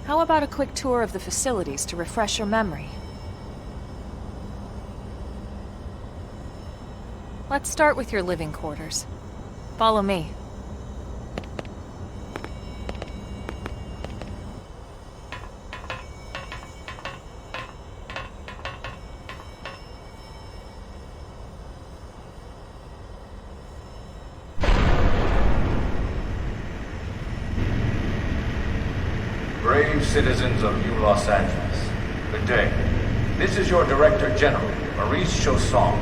How about a quick tour of the facilities to refresh your memory? Let's start with your living quarters. Follow me. Brave citizens of New Los Angeles, good day. This is your Director General, Maurice Chausson.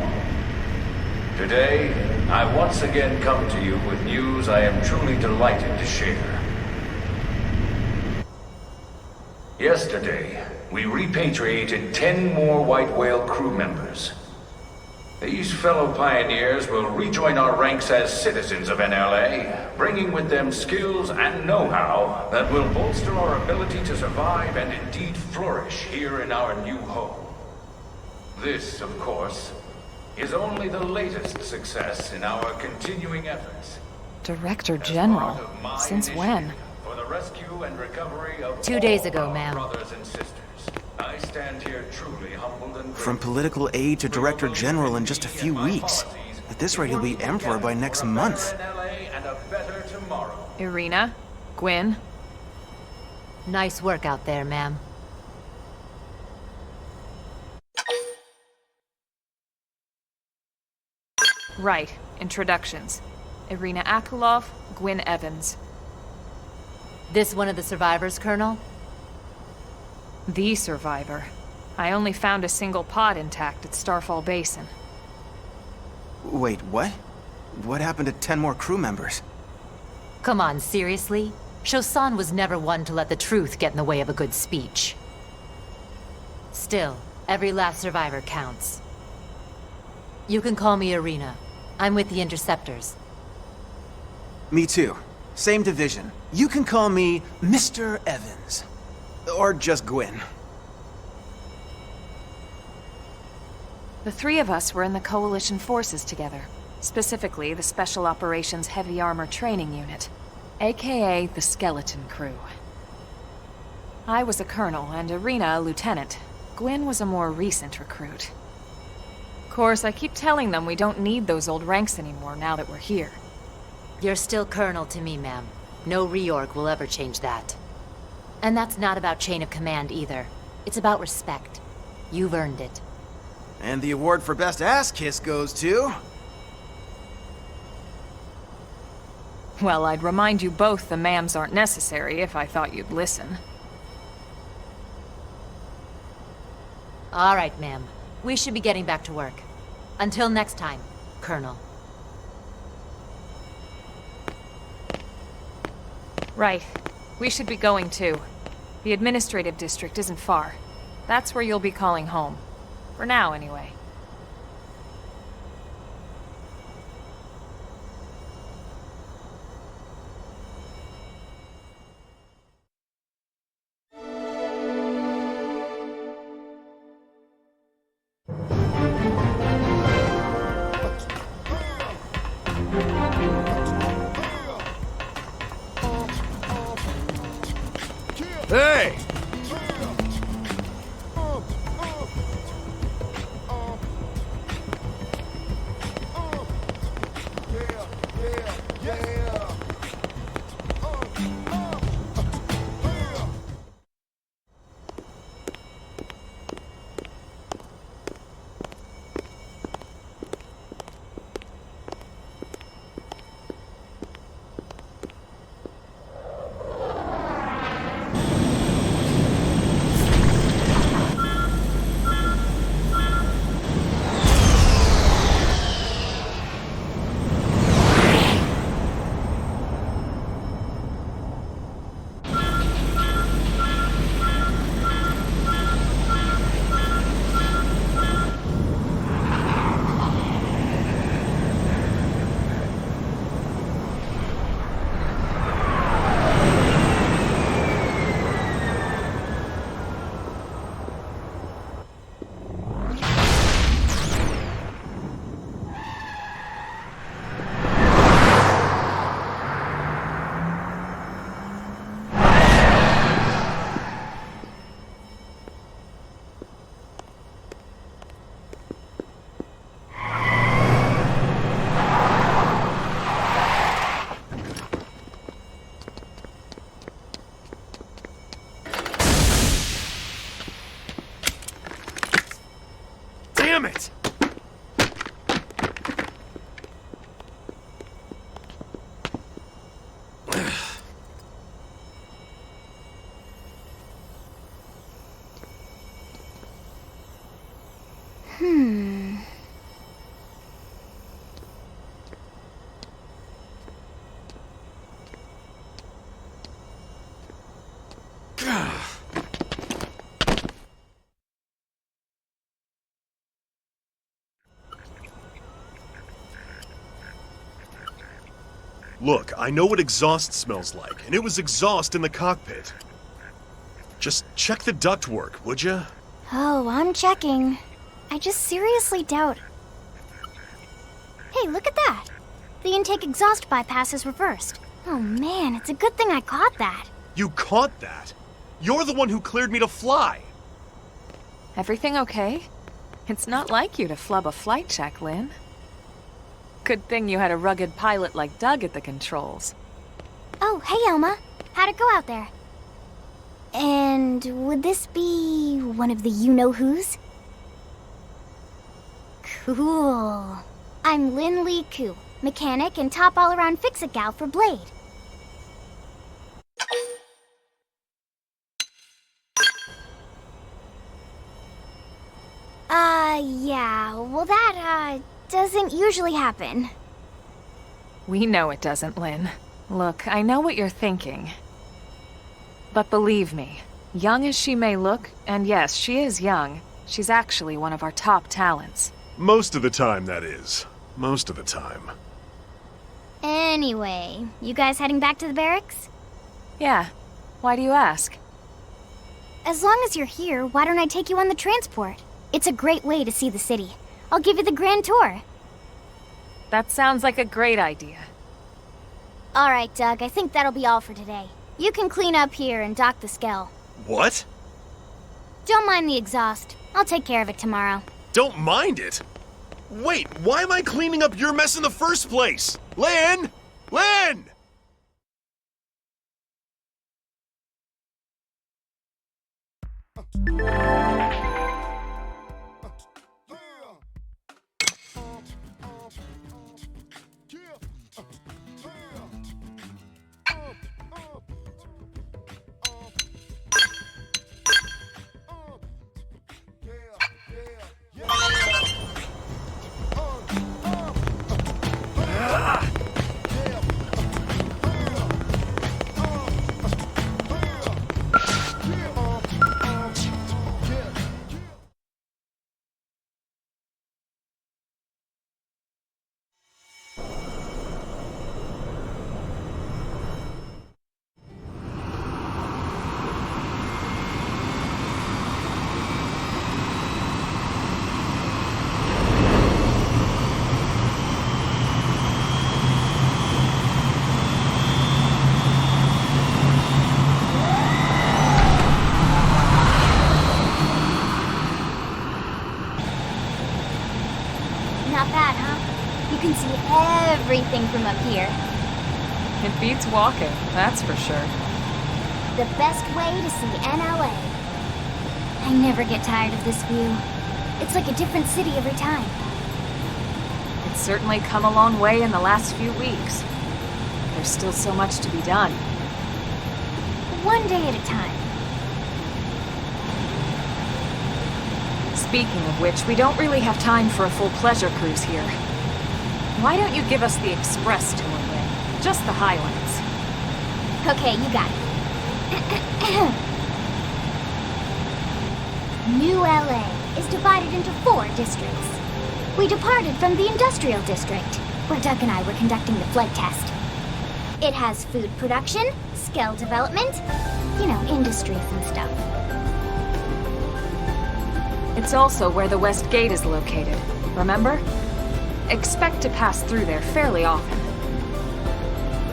Today, I once again come to you with news I am truly delighted to share. Yesterday, we repatriated 10 more White Whale crew members. These fellow pioneers will rejoin our ranks as citizens of NLA, bringing with them skills and know-how that will bolster our ability to survive and indeed flourish here in our new home. This, of course, is only the latest success in our continuing efforts. Director General? Since when? For the rescue and recovery of 2 days ago, ma'am. brothers and sisters. I stand here truly humbled and From political aide to Director General in just a few weeks. At this rate, he'll be Emperor by next month. Irina? Gwyn? Nice work out there, ma'am. Right. Introductions. Irina Akulov, Gwyn Evans. This one of the survivors, Colonel? The survivor. I only found a single pod intact at Starfall Basin. Wait, what? What happened to 10 more crew members? Come on, seriously? Chausson was never one to let the truth get in the way of a good speech. Still, every last survivor counts. You can call me Irina. I'm with the Interceptors. Me too. Same division. You can call me Mr. Evans. Or just Gwyn. The three of us were in the Coalition forces together. Specifically, the Special Operations Heavy Armor Training Unit, aka the Skeleton Crew. I was a colonel and Irina a lieutenant. Gwyn was a more recent recruit. Of course, I keep telling them we don't need those old ranks anymore now that we're here. You're still Colonel to me, ma'am. No reorg will ever change that. And that's not about chain of command either. It's about respect. You've earned it. And the award for best ass kiss goes to... Well, I'd remind you both the ma'ams aren't necessary if I thought you'd listen. All right, ma'am. We should be getting back to work. Until next time, Colonel. Right. We should be going too. The administrative district isn't far. That's where you'll be calling home. For now, anyway. Hey! Look, I know what exhaust smells like, and it was exhaust in the cockpit. Just check the ductwork, would you? Oh, I'm checking. I just seriously doubt... Hey, look at that! The intake exhaust bypass is reversed. Oh man, it's a good thing I caught that. You caught that? You're the one who cleared me to fly! Everything okay? It's not like you to flub a flight check, Lynn. Good thing you had a rugged pilot like Doug at the controls. Oh, hey Elma. How'd it go out there? And would this be one of the you-know-whos? Cool. I'm Lynn Lee Koo, mechanic and top all-around fix-it gal for Blade. Yeah, well that, doesn't usually happen. We know it doesn't, Lynn. Look, I know what you're thinking. But believe me, young as she may look, and yes, she is young, she's actually one of our top talents. Most of the time, that is. Most of the time. Anyway, you guys heading back to the barracks? Yeah. Why do you ask? As long as you're here, why don't I take you on the transport? It's a great way to see the city. I'll give you the grand tour. That sounds like a great idea. All right, Doug, I think that'll be all for today. You can clean up here and dock the Skell. What? Don't mind the exhaust. I'll take care of it tomorrow. Don't mind it? Wait, why am I cleaning up your mess in the first place? Lynn! Lynn! Not bad, huh? You can see everything from up here. It beats walking, that's for sure. The best way to see NLA. I never get tired of this view. It's like a different city every time. It's certainly come a long way in the last few weeks. There's still so much to be done. One day at a time. Speaking of which, we don't really have time for a full pleasure cruise here. Why don't you give us the express tour, Lynn? Just the highlights. Okay, you got it. New LA is divided into 4 districts. We departed from the Industrial District, where Doug and I were conducting the flight test. It has food production, skill development, you know, industries and stuff. It's also where the West Gate is located, remember? Expect to pass through there fairly often.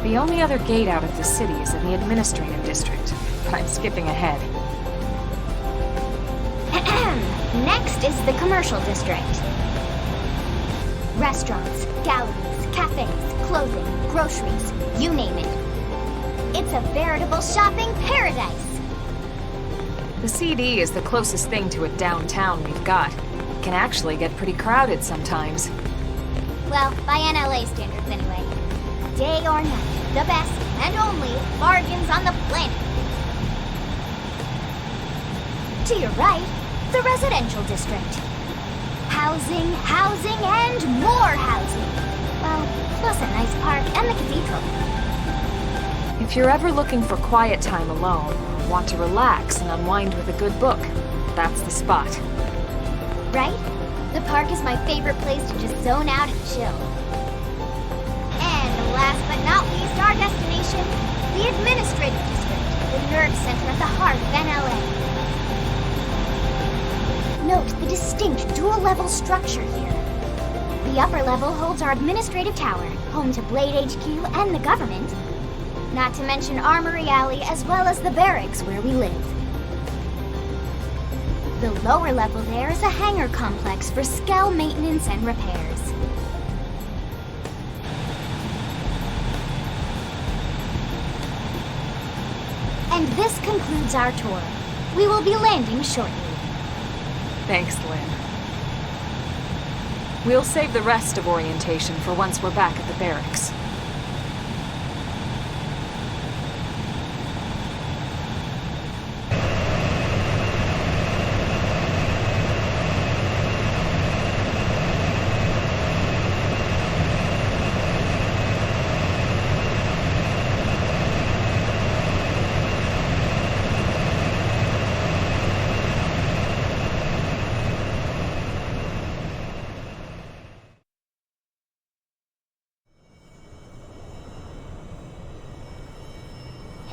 The only other gate out of the city is in the Administrative District, but I'm skipping ahead. Next is the Commercial District. Restaurants, galleries, cafes, clothing, groceries, you name it. It's a veritable shopping paradise. The CD is the closest thing to a downtown we've got. It can actually get pretty crowded sometimes. Well, by NLA standards anyway. Day or night, the best and only bargains on the planet. To your right, the Residential District. Housing, housing, and more housing. Well, plus a nice park and the cathedral. If you're ever looking for quiet time alone, or want to relax and unwind with a good book, that's the spot. Right? The park is my favorite place to just zone out and chill. And last but not least, center at the heart of NLA. Note the distinct dual-level structure here. The upper level holds our administrative tower, home to Blade HQ and the government. Not to mention Armory Alley as well as the barracks where we live. The lower level there is a hangar complex for Skell maintenance and repairs. And this concludes our tour. We will be landing shortly. Thanks, Lynn. We'll save the rest of orientation for once we're back at the barracks.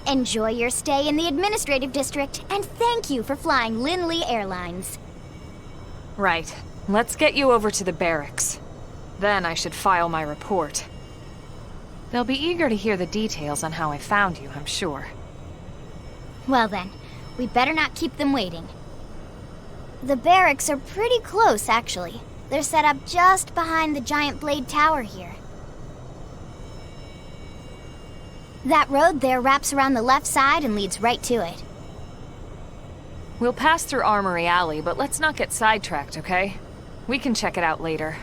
Enjoy your stay in the administrative district, and thank you for flying Lindley Airlines. Right. Let's get you over to the barracks. Then I should file my report. They'll be eager to hear the details on how I found you, I'm sure. Well then, we better not keep them waiting. The barracks are pretty close, actually. They're set up just behind the giant blade tower here. That road there wraps around the left side and leads right to it. We'll pass through Armory Alley, but let's not get sidetracked, okay? We can check it out later.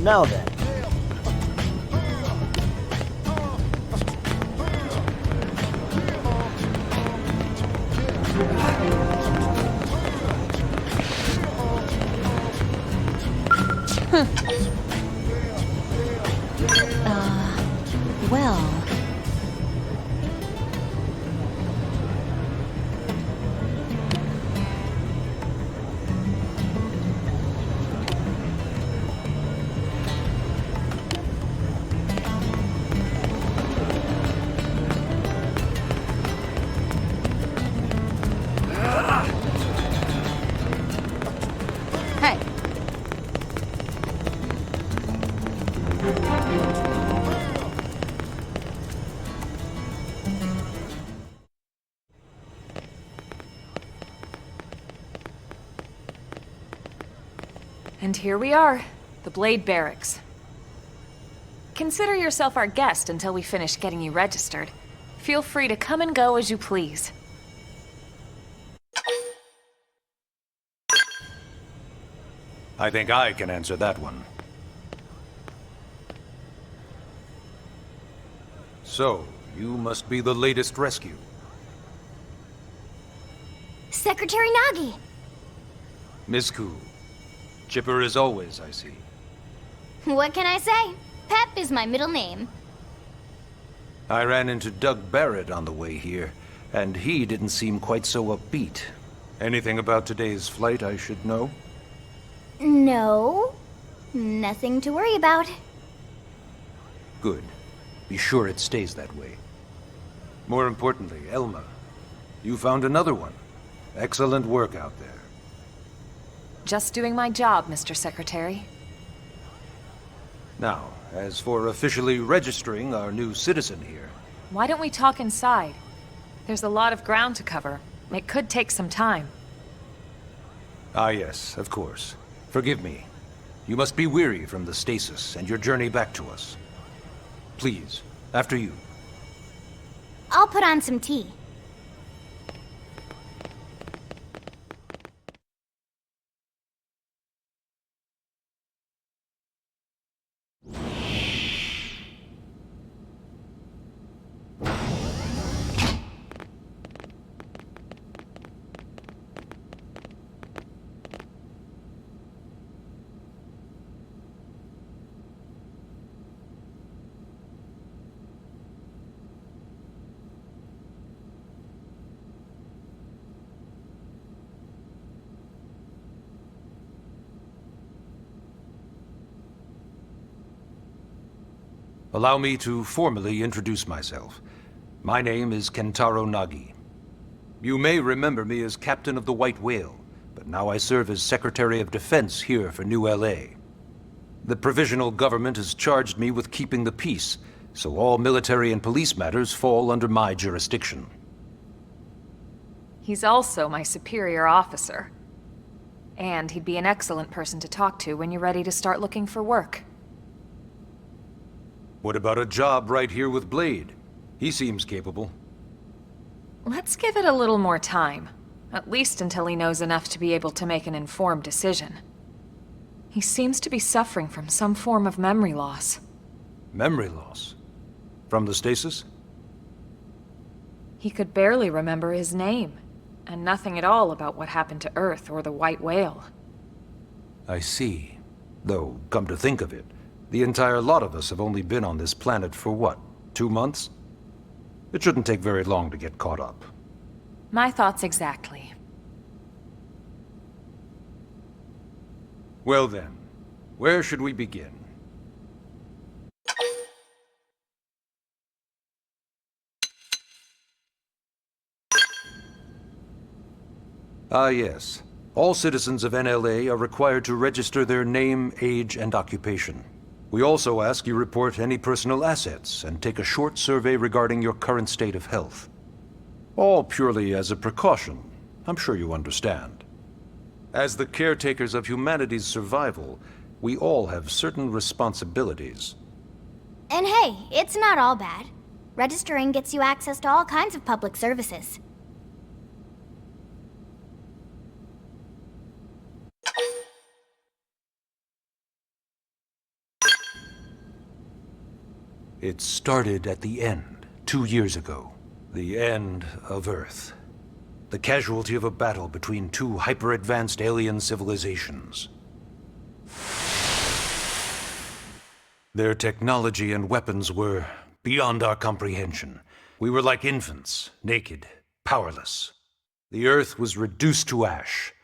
Now then. Well... Hey. And here we are, the Blade Barracks. Consider yourself our guest until we finish getting you registered. Feel free to come and go as you please. I think I can answer that one. So, you must be the latest rescue. Secretary Nagi! Miss Ku. Chipper as always, I see. What can I say? Pep is my middle name. I ran into Doug Barrett on the way here, and he didn't seem quite so upbeat. Anything about today's flight I should know? No. Nothing to worry about. Good. Be sure it stays that way. More importantly, Elma, you found another one. Excellent work out there. Just doing my job, Mr. Secretary. Now, as for officially registering our new citizen here... Why don't we talk inside? There's a lot of ground to cover. It could take some time. Ah yes, of course. Forgive me. You must be weary from the stasis and your journey back to us. Please, after you. I'll put on some tea. Allow me to formally introduce myself. My name is Kentaro Nagi. You may remember me as Captain of the White Whale, but now I serve as Secretary of Defense here for New LA. The provisional government has charged me with keeping the peace, so all military and police matters fall under my jurisdiction. He's also my superior officer. And he'd be an excellent person to talk to when you're ready to start looking for work. What about a job right here with Blade? He seems capable. Let's give it a little more time. At least until he knows enough to be able to make an informed decision. He seems to be suffering from some form of memory loss. Memory loss? From the stasis? He could barely remember his name, and nothing at all about what happened to Earth or the White Whale. I see. Though, come to think of it, the entire lot of us have only been on this planet for what, 2 months? It shouldn't take very long to get caught up. My thoughts exactly. Well then, where should we begin? Ah yes. All citizens of NLA are required to register their name, age, and occupation. We also ask you report any personal assets and take a short survey regarding your current state of health. All purely as a precaution. I'm sure you understand. As the caretakers of humanity's survival, we all have certain responsibilities. And hey, it's not all bad. Registering gets you access to all kinds of public services. It started at the end, 2 years ago. The end of Earth. The casualty of a battle between two hyper-advanced alien civilizations. Their technology and weapons were beyond our comprehension. We were like infants, naked, powerless. The Earth was reduced to ash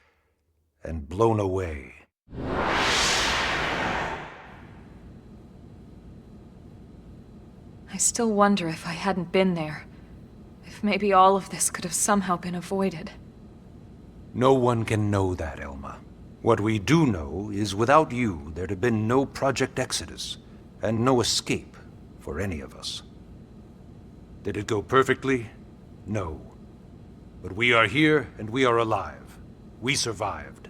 and blown away. I still wonder if I hadn't been there. If maybe all of this could have somehow been avoided. No one can know that, Elma. What we do know is without you, there'd have been no Project Exodus, and no escape for any of us. Did it go perfectly? No. But we are here, and we are alive. We survived.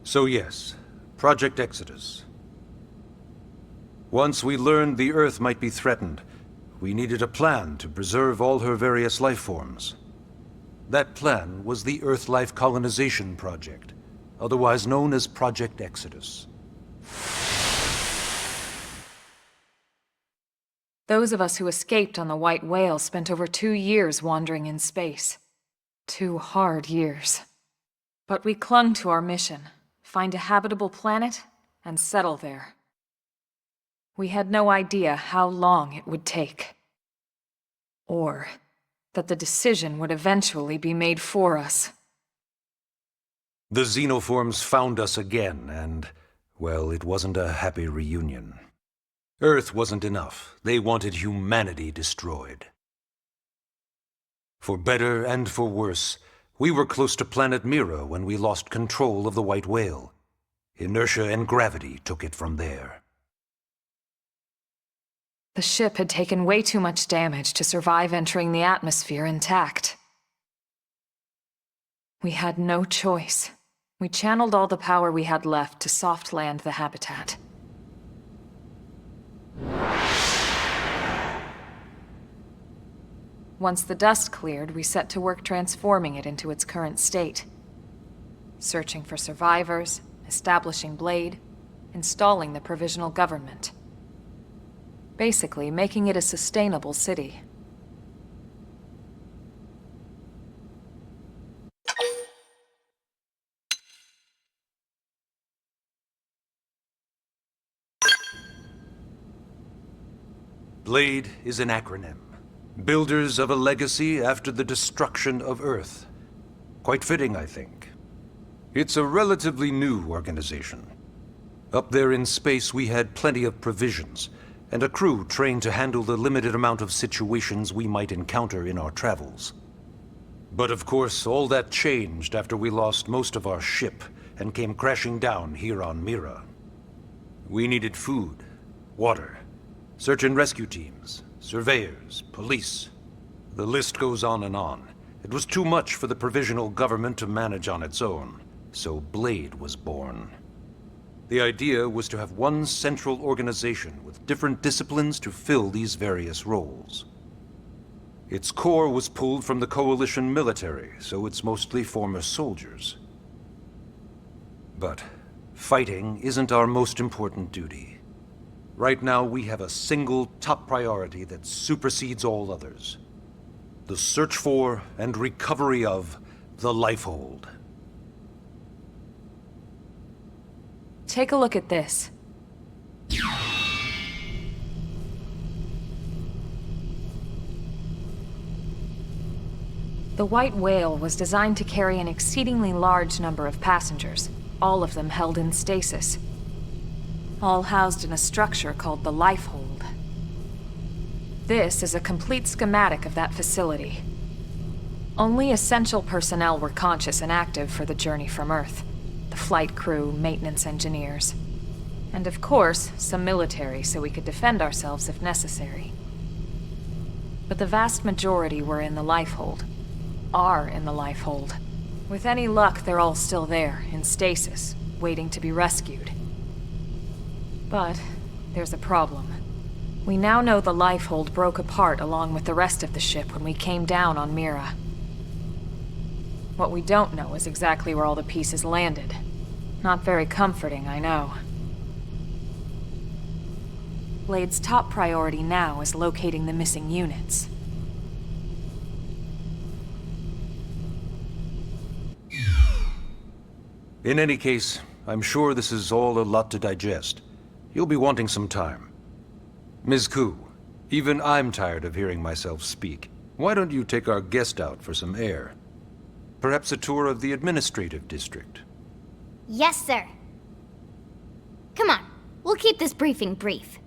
So yes, Project Exodus. Once we learned the Earth might be threatened, we needed a plan to preserve all her various life forms. That plan was the Earth Life Colonization Project, otherwise known as Project Exodus. Those of us who escaped on the White Whale spent over 2 years wandering in space. 2 hard years. But we clung to our mission, find a habitable planet, and settle there. We had no idea how long it would take. Or that the decision would eventually be made for us. The xenoforms found us again, and, well, it wasn't a happy reunion. Earth wasn't enough. They wanted humanity destroyed. For better and for worse, we were close to planet Mira when we lost control of the White Whale. Inertia and gravity took it from there. The ship had taken way too much damage to survive entering the atmosphere intact. We had no choice. We channeled all the power we had left to soft land the habitat. Once the dust cleared, we set to work transforming it into its current state. Searching for survivors, establishing Blade, installing the provisional government. Basically, making it a sustainable city. Blade is an acronym. Builders of a legacy after the destruction of Earth. Quite fitting, I think. It's a relatively new organization. Up there in space, we had plenty of provisions, and a crew trained to handle the limited amount of situations we might encounter in our travels. But of course, all that changed after we lost most of our ship and came crashing down here on Mira. We needed food, water, search and rescue teams, surveyors, police. The list goes on and on. It was too much for the provisional government to manage on its own, so Blade was born. The idea was to have one central organization with different disciplines to fill these various roles. Its core was pulled from the Coalition military, so it's mostly former soldiers. But fighting isn't our most important duty. Right now, we have a single top priority that supersedes all others. The search for and recovery of the Lifehold. Take a look at this. The White Whale was designed to carry an exceedingly large number of passengers, all of them held in stasis. All housed in a structure called the Lifehold. This is a complete schematic of that facility. Only essential personnel were conscious and active for the journey from Earth. The flight crew, maintenance engineers. And of course, some military so we could defend ourselves if necessary. But the vast majority were in the Lifehold. Are in the Lifehold. With any luck, they're all still there, in stasis, waiting to be rescued. But there's a problem. We now know the Lifehold broke apart along with the rest of the ship when we came down on Mira. What we don't know is exactly where all the pieces landed. Not very comforting, I know. Blade's top priority now is locating the missing units. In any case, I'm sure this is all a lot to digest. You'll be wanting some time. Ms. Koo, even I'm tired of hearing myself speak. Why don't you take our guest out for some air? Perhaps a tour of the administrative district. Yes, sir. Come on, we'll keep this briefing brief.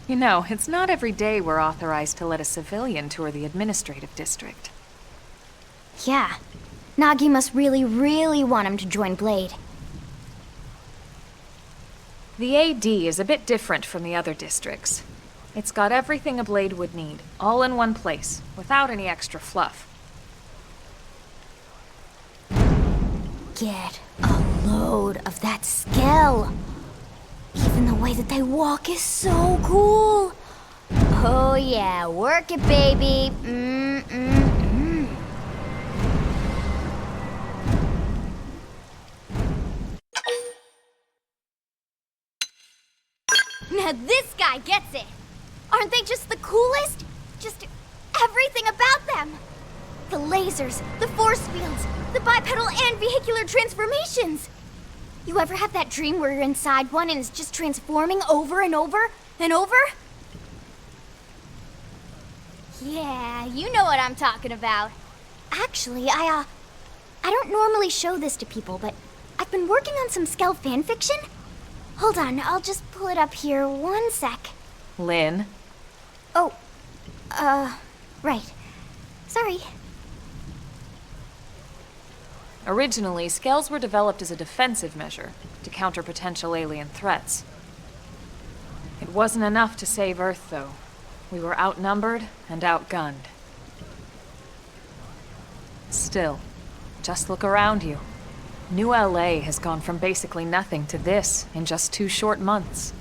You know, it's not every day we're authorized to let a civilian tour the administrative district. Yeah. Nagi must really, really want him to join Blade. The AD is a bit different from the other districts. It's got everything a Blade would need, all in one place, without any extra fluff. Get a load of that skill. Even the way that they walk is so cool. Oh yeah, work it, baby. Now this guy gets it. Aren't they just the coolest? Just everything about them. The lasers, the force fields, the bipedal and vehicular transformations. You ever have that dream where you're inside one and it's just transforming over and over and over? Yeah, you know what I'm talking about. Actually, I don't normally show this to people, but I've been working on some Skell fanfiction. Hold on, I'll just pull it up here 1 sec. Lynn? Oh, right. Sorry. Originally, Skells were developed as a defensive measure to counter potential alien threats. It wasn't enough to save Earth, though. We were outnumbered and outgunned. Still, just look around you. New LA has gone from basically nothing to this in just 2 short months.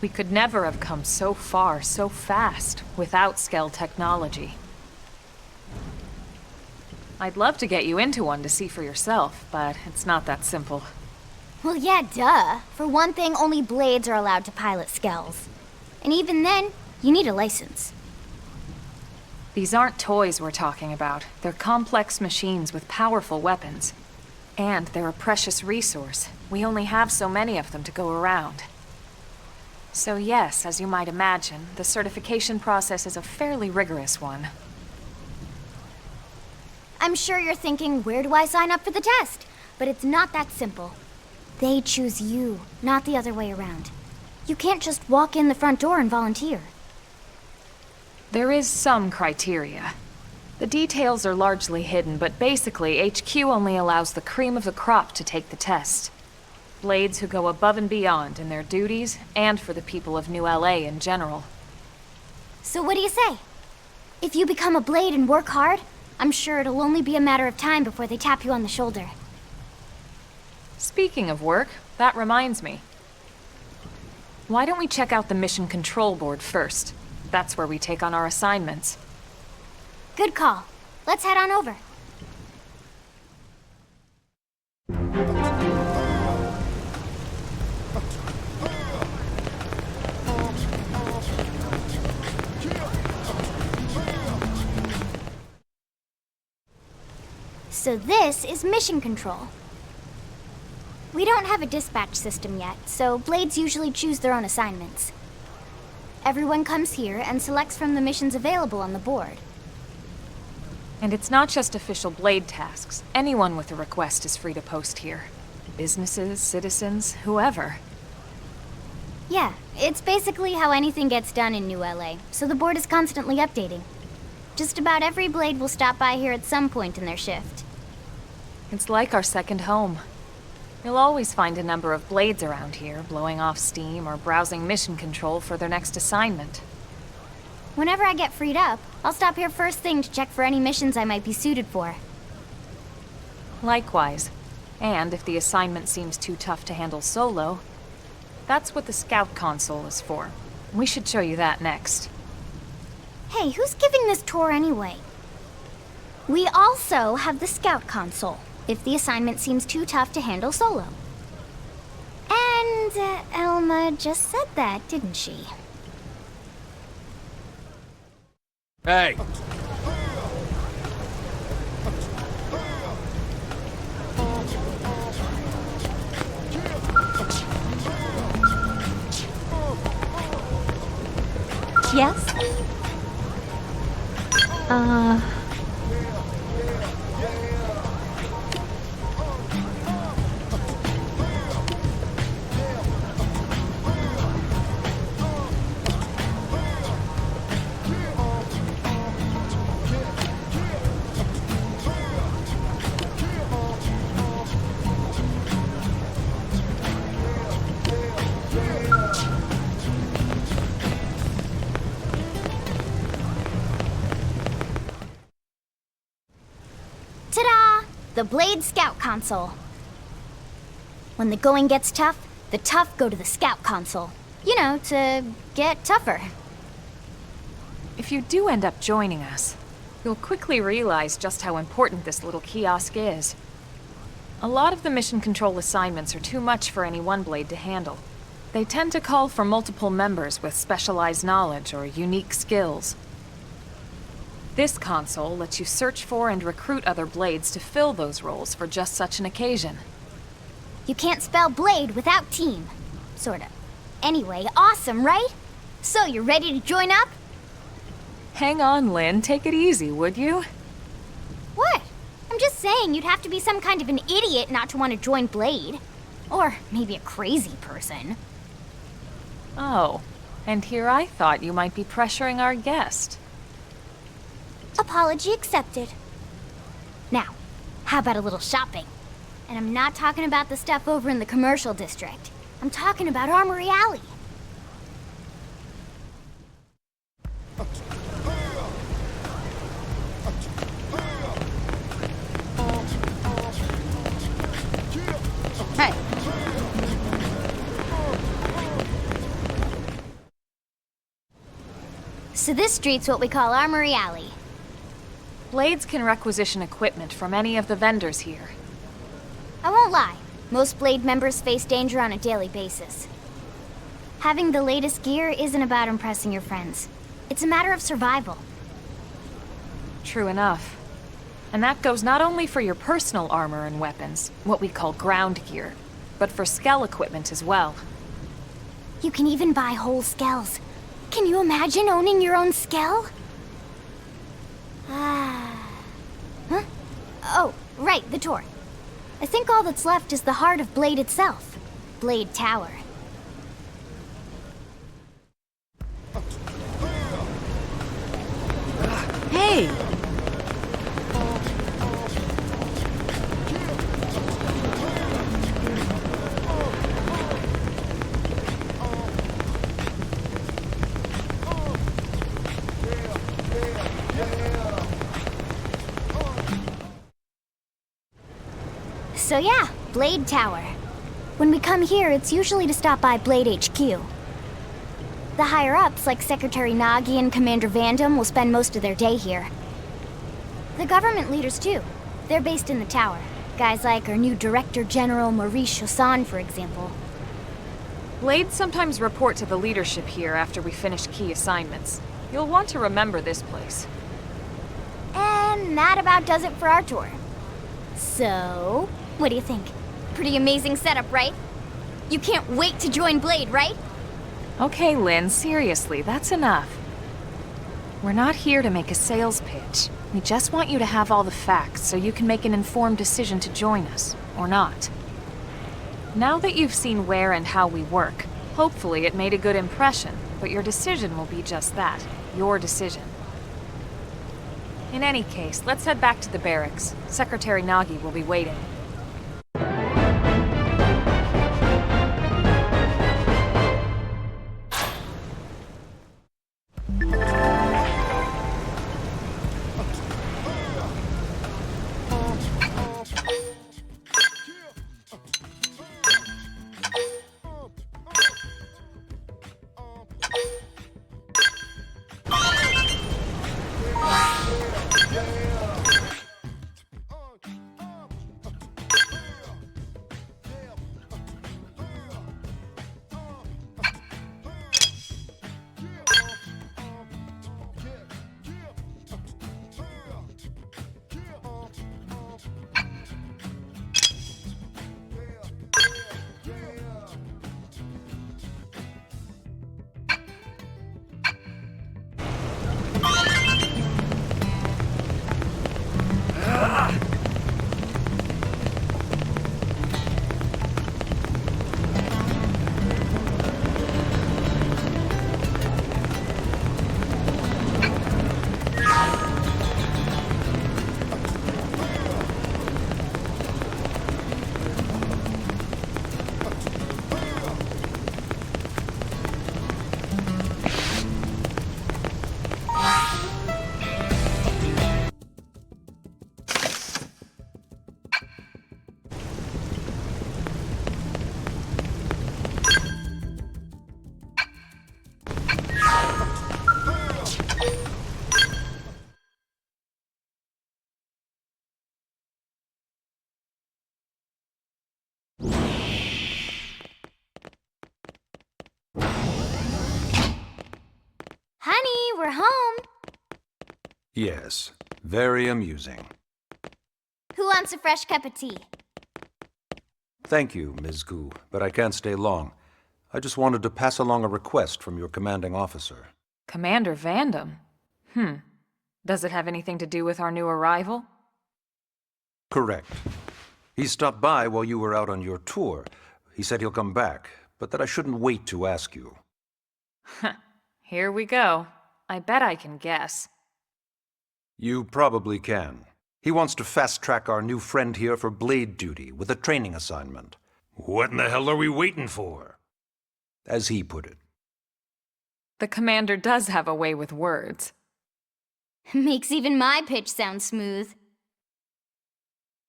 We could never have come so far so fast without Skell technology. I'd love to get you into one to see for yourself, but it's not that simple. Well, yeah, duh. For one thing, only Blades are allowed to pilot Skells. And even then, you need a license. These aren't toys we're talking about. They're complex machines with powerful weapons. And they're a precious resource. We only have so many of them to go around. So yes, as you might imagine, the certification process is a fairly rigorous one. I'm sure you're thinking, where do I sign up for the test? But it's not that simple. They choose you, not the other way around. You can't just walk in the front door and volunteer. There is some criteria. The details are largely hidden, but basically, HQ only allows the cream of the crop to take the test. Blades who go above and beyond in their duties, and for the people of New LA in general. So what do you say? If you become a Blade and work hard, I'm sure it'll only be a matter of time before they tap you on the shoulder. Speaking of work, that reminds me. Why don't we check out the Mission Control Board first? That's where we take on our assignments. Good call. Let's head on over. So this is Mission Control. We don't have a dispatch system yet, so Blades usually choose their own assignments. Everyone comes here and selects from the missions available on the board. And it's not just official Blade tasks. Anyone with a request is free to post here. Businesses, citizens, whoever. Yeah, it's basically how anything gets done in New LA, so the board is constantly updating. Just about every Blade will stop by here at some point in their shift. It's like our second home. You'll always find a number of Blades around here, blowing off steam or browsing mission control for their next assignment. Whenever I get freed up, I'll stop here first thing to check for any missions I might be suited for. Likewise. And if the assignment seems too tough to handle solo, that's what the Scout Console is for. We should show you that next. Hey, who's giving this tour anyway? We also have the Scout Console, if the assignment seems too tough to handle solo. And Elma just said that, didn't she? Hey! Yes? Ta-da! The Blade Scout Console. When the going gets tough, the tough go to the Scout Console. You know, to get tougher. If you do end up joining us, you'll quickly realize just how important this little kiosk is. A lot of the mission control assignments are too much for any one Blade to handle. They tend to call for multiple members with specialized knowledge or unique skills. This console lets you search for and recruit other Blades to fill those roles for just such an occasion. You can't spell Blade without team. Sorta. Anyway, awesome, right? So, you ready to join up? Hang on, Lynn. Take it easy, would you? What? I'm just saying you'd have to be some kind of an idiot not to want to join Blade. Or maybe a crazy person. Oh, and here I thought you might be pressuring our guest. Apology accepted. Now, how about a little shopping? And I'm not talking about the stuff over in the commercial district. I'm talking about Armory Alley. So this street's what we call Armory Alley. Blades can requisition equipment from any of the vendors here. I won't lie, most Blade members face danger on a daily basis. Having the latest gear isn't about impressing your friends. It's a matter of survival. True enough. And that goes not only for your personal armor and weapons, what we call ground gear, but for skell equipment as well. You can even buy whole skells. Can you imagine owning your own skell? Huh? Oh, right, the tour. I think all that's left is the heart of Blade itself. Blade Tower. Hey! So yeah, Blade Tower. When we come here, it's usually to stop by Blade HQ. The higher-ups, like Secretary Nagi and Commander Vandam, will spend most of their day here. The government leaders, too. They're based in the tower. Guys like our new Director General Maurice Chosan, for example. Blades sometimes report to the leadership here after we finish key assignments. You'll want to remember this place. And that about does it for our tour. So, what do you think? Pretty amazing setup, right? You can't wait to join Blade, right? Okay, Lynn, seriously, that's enough. We're not here to make a sales pitch. We just want you to have all the facts so you can make an informed decision to join us, or not. Now that you've seen where and how we work, hopefully it made a good impression, but your decision will be just that, your decision. In any case, let's head back to the barracks. Secretary Nagi will be waiting. Honey, we're home. Yes, very amusing. Who wants a fresh cup of tea? Thank you, Ms. Gu, but I can't stay long. I just wanted to pass along a request from your commanding officer. Commander Vandam? Does it have anything to do with our new arrival? Correct. He stopped by while you were out on your tour. He said he'll come back, but that I shouldn't wait to ask you. Here we go. I bet I can guess. You probably can. He wants to fast-track our new friend here for blade duty with a training assignment. What in the hell are we waiting for? As he put it. The commander does have a way with words. Makes even my pitch sound smooth.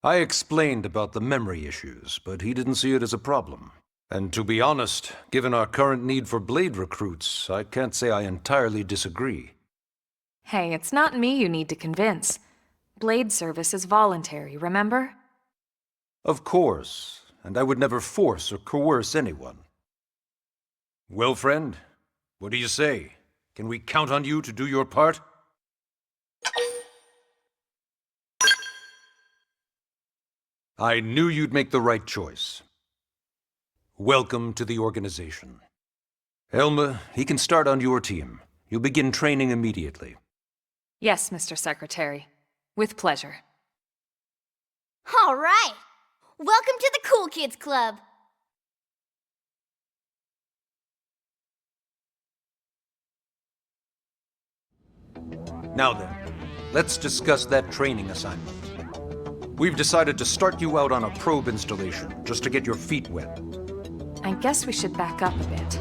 I explained about the memory issues, but he didn't see it as a problem. And to be honest, given our current need for blade recruits, I can't say I entirely disagree. Hey, it's not me you need to convince. Blade service is voluntary, remember? Of course, and I would never force or coerce anyone. Well, friend, what do you say? Can we count on you to do your part? I knew you'd make the right choice. Welcome to the organization. Elma, he can start on your team. You'll begin training immediately. Yes, Mr. Secretary. With pleasure. All right. Welcome to the Cool Kids Club. Now then, let's discuss that training assignment. We've decided to start you out on a probe installation, just to get your feet wet. I guess we should back up a bit.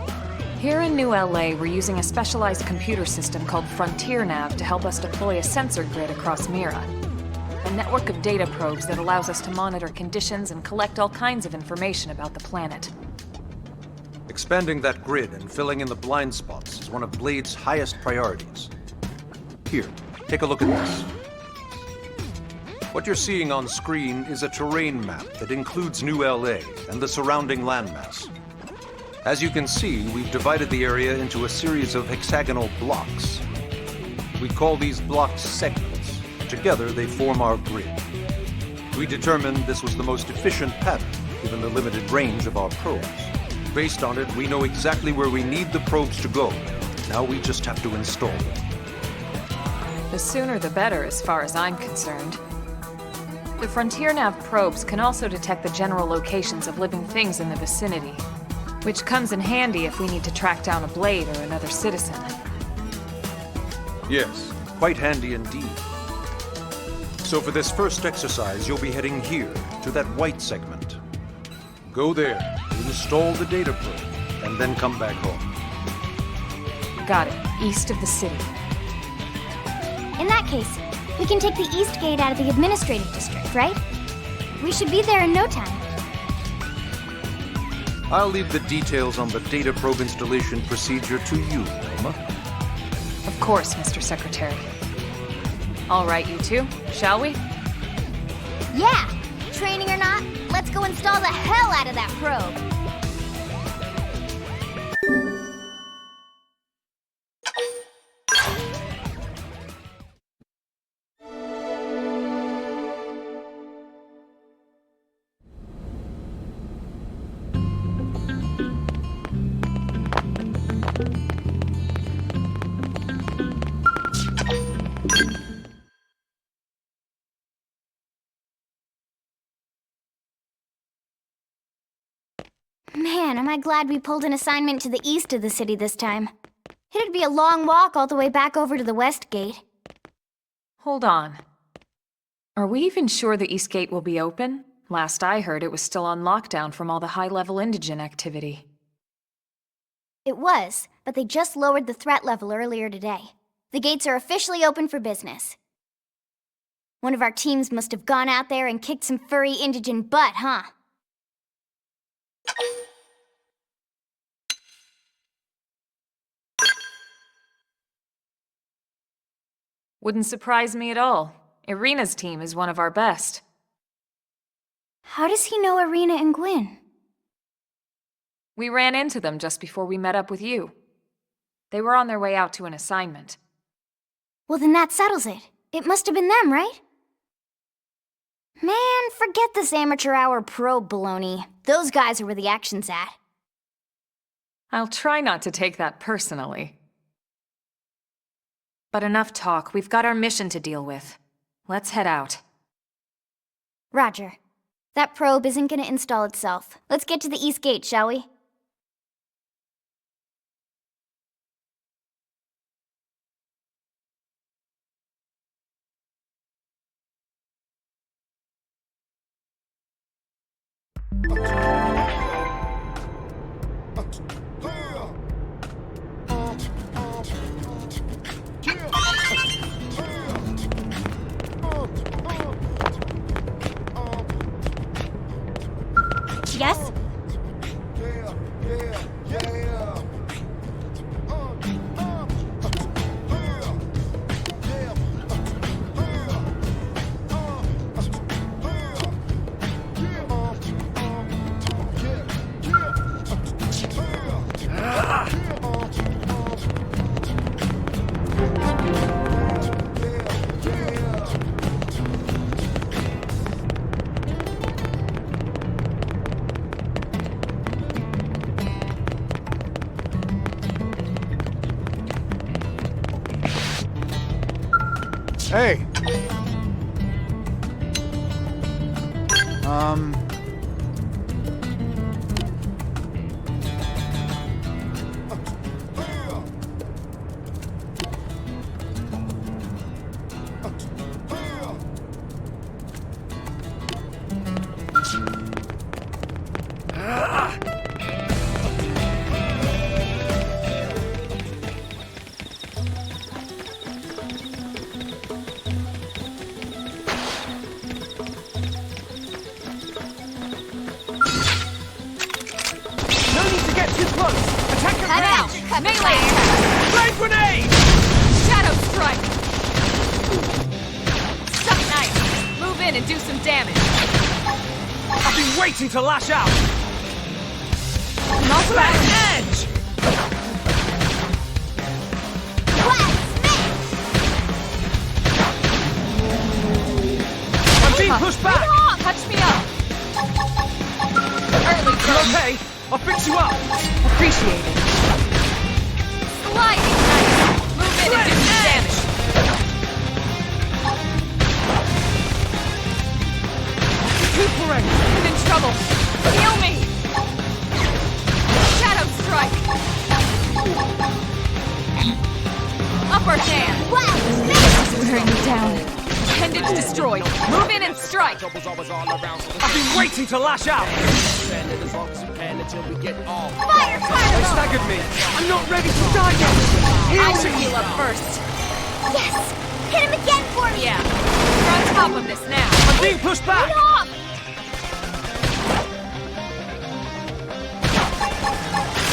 Here in New LA, we're using a specialized computer system called Frontier Nav to help us deploy a sensor grid across Mira. A network of data probes that allows us to monitor conditions and collect all kinds of information about the planet. Expanding that grid and filling in the blind spots is one of Blade's highest priorities. Here, take a look at this. What you're seeing on screen is a terrain map that includes New LA and the surrounding landmass. As you can see, we've divided the area into a series of hexagonal blocks. We call these blocks segments. Together, they form our grid. We determined this was the most efficient pattern, given the limited range of our probes. Based on it, we know exactly where we need the probes to go. Now we just have to install them. The sooner the better, as far as I'm concerned. The Frontier Nav probes can also detect the general locations of living things in the vicinity, which comes in handy if we need to track down a Blade or another citizen. Yes, quite handy indeed. So for this first exercise, you'll be heading here, to that white segment. Go there, install the data probe, and then come back home. Got it. East of the city. In that case, we can take the East Gate out of the administrative district, right? We should be there in no time. I'll leave the details on the data probe installation procedure to you, Elma. Of course, Mr. Secretary. All right, you two, shall we? Yeah! Training or not, let's go install the hell out of that probe! Man, am I glad we pulled an assignment to the east of the city this time. It'd be a long walk all the way back over to the West Gate. Hold on. Are we even sure the East Gate will be open? Last I heard, it was still on lockdown from all the high-level indigen activity. It was, but they just lowered the threat level earlier today. The gates are officially open for business. One of our teams must have gone out there and kicked some furry indigen butt, huh? Wouldn't surprise me at all. Irina's team is one of our best. How does he know Irina and Gwyn? We ran into them just before we met up with you. They were on their way out to an assignment. Well, then that settles it. It must have been them, right? Man, forget this amateur hour probe baloney. Those guys are where the action's at. I'll try not to take that personally. But enough talk. We've got our mission to deal with. Let's head out. Roger. That probe isn't gonna install itself. Let's get to the East Gate, shall we? Yes? Hey. No need to get too close! Attack Cut out! Melee attack! Flame grenade! Shadow strike! Suck knife! Move in and do some damage! I've been waiting to lash out! Not Black bad! edge! I'm being pushed back! Touch me up! Early You bird! okay? I'll fix you up! Appreciate it. Sliding knife! Move in and do some damage! Recuperate! I'm in trouble! Heal me! Shadow strike! Upper hand! Wearing me down. Appendage destroyed. Move in and strike! I've been waiting to lash out! Fire They particle! staggered me! I'm not ready to die yet! I Heal should me! heal up first. Yes! Hit him again for me! Yeah. We're on top of this now. I'm being pushed back! Get off!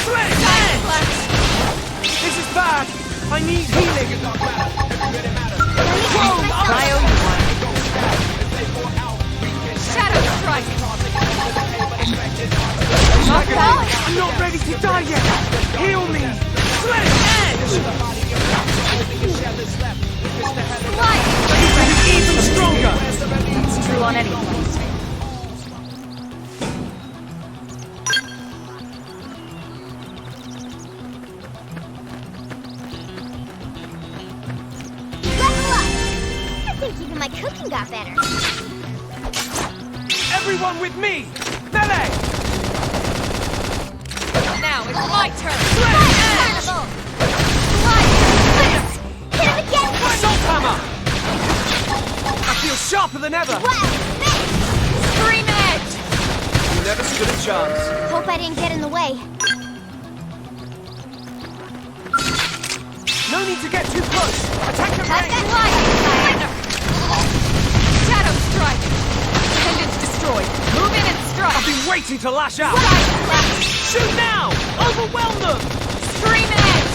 Flame Side edge! slash. This is bad! I need healing! Whoa! I owe you one. Shadow strike. Staggered me! I'm not ready to die yet! Heal me! Flame edge! Slide. Even stronger! It's true on any place. Level up! I think even my cooking got better. Everyone with me! Melee! Now it's my turn. Fire particle! Slide. Yes! Hit him again for me! Assault hammer! I feel sharper than ever! Blast! Miss! Scream edge. You never stood a chance. Hope I didn't get in the way. No need to get too close! Attack the Slide. range! Shadow strike. Appendage destroyed. Move in and strike. I've been waiting to lash out! Side slash. Shoot now! Overwhelm them! Scream edge.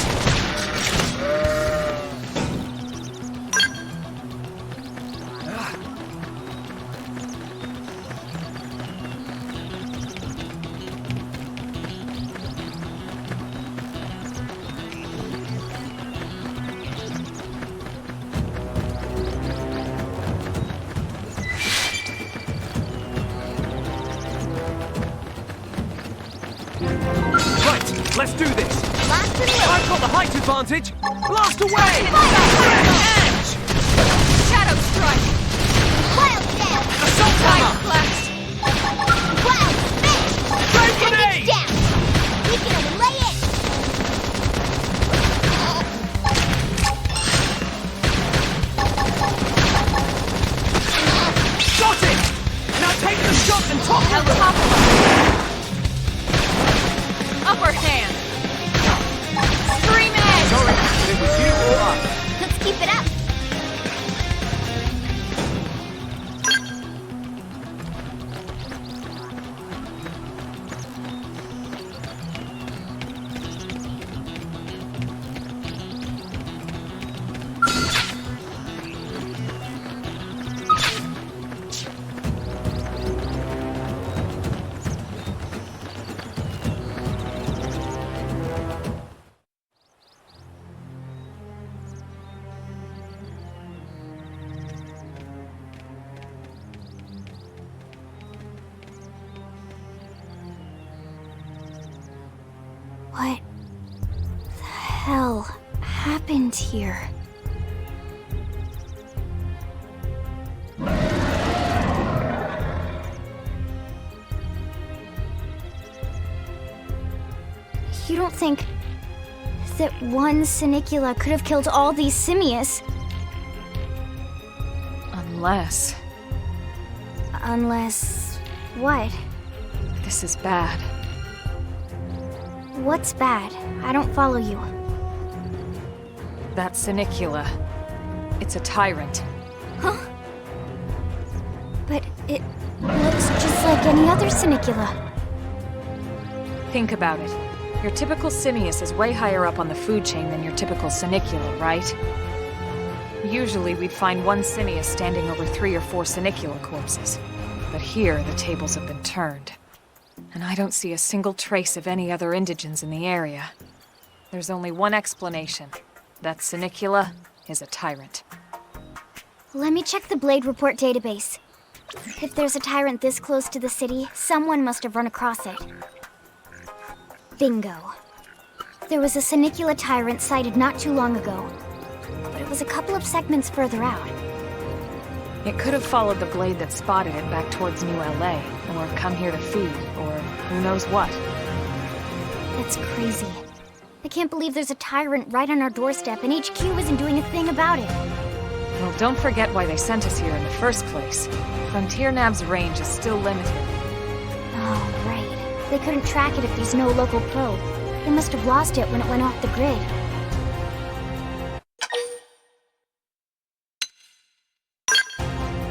Right, let's do this! Blast and loop! I've got the height advantage! Blast away! Fire. Edge! Shadow strike. Wild step! Assault Side hammer! slash. Wild spin! Flame Appendage grenade! down! We can overlay it! Got it! Now take the shot and top Now them! top of them. Upper hand. Scream edge. Sorry, it was you or us. Let's keep it up! What the hell happened here? think that one Sinicula could have killed all these simius. Unless... Unless... what? This is bad. What's bad? I don't follow you. That Sinicula. It's a tyrant. Huh? But it looks just like any other Sinicula. Think about it. Your typical simius is way higher up on the food chain than your typical Sinicula, right? Usually we'd find one simius standing over 3 or 4 Sinicula corpses. But here, the tables have been turned. And I don't see a single trace of any other indigens in the area. There's only one explanation. That Sinicula is a tyrant. Let me check the Blade Report database. If there's a tyrant this close to the city, someone must have run across it. Bingo. There was a Sinicula tyrant sighted not too long ago, but it was a couple of segments further out. It could have followed the blade that spotted it back towards New LA, or come here to feed, or who knows what. That's crazy. I can't believe there's a tyrant right on our doorstep and HQ isn't doing a thing about it. Well, don't forget why they sent us here in the first place. Frontier Nav's range is still limited. Oh, right. They couldn't track it if there's no local probe. They must have lost it when it went off the grid.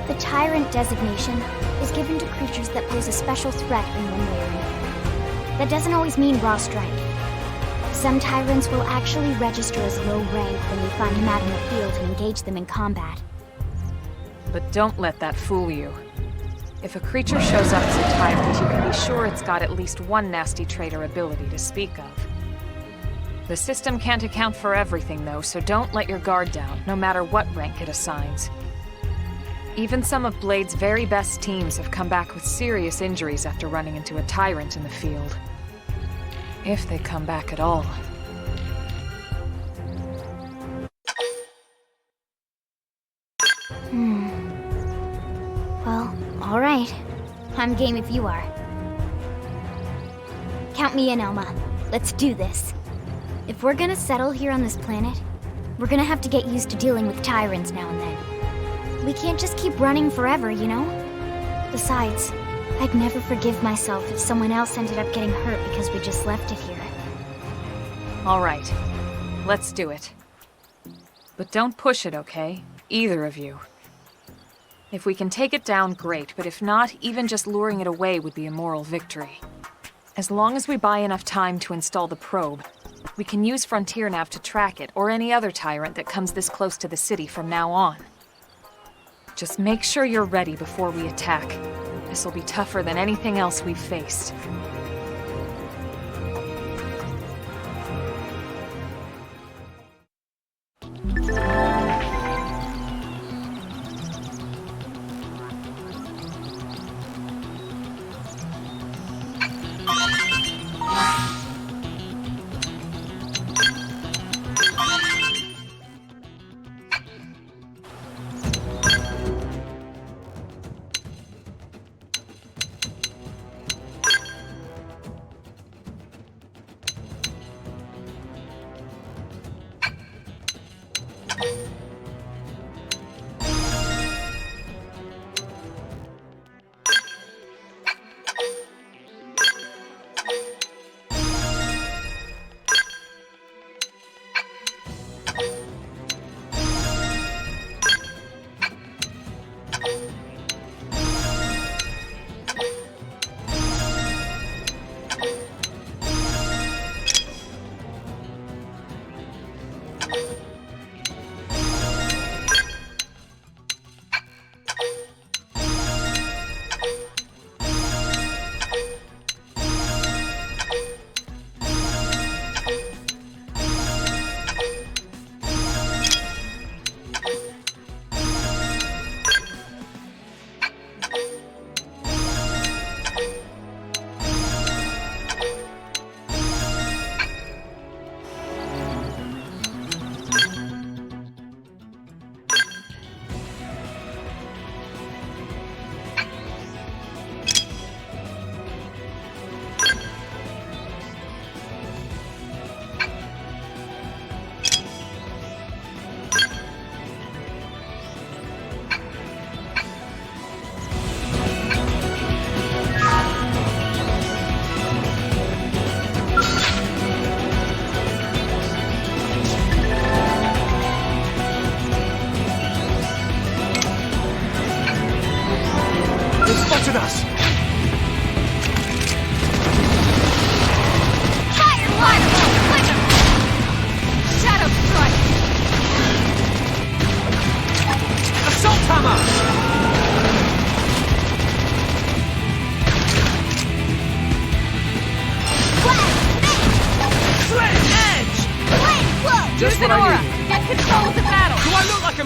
The Tyrant designation is given to creatures that pose a special threat in one way or another. That doesn't always mean raw strike. Some Tyrants will actually register as low rank when we find them out in the field and engage them in combat. But don't let that fool you. If a creature shows up as a tyrant, you can be sure it's got at least one nasty trait or ability to speak of. The system can't account for everything, though, so don't let your guard down, no matter what rank it assigns. Even some of Blade's very best teams have come back with serious injuries after running into a tyrant in the field. If they come back at all. Well, all right. I'm game if you are. Count me in, Elma. Let's do this. If we're gonna settle here on this planet, we're gonna have to get used to dealing with tyrants now and then. We can't just keep running forever, you know? Besides, I'd never forgive myself if someone else ended up getting hurt because we just left it here. All right. Let's do it. But don't push it, okay? Either of you. If we can take it down, great, but if not, even just luring it away would be a moral victory. As long as we buy enough time to install the probe, we can use Frontier Nav to track it, or any other tyrant that comes this close to the city from now on. Just make sure you're ready before we attack. This will be tougher than anything else we've faced.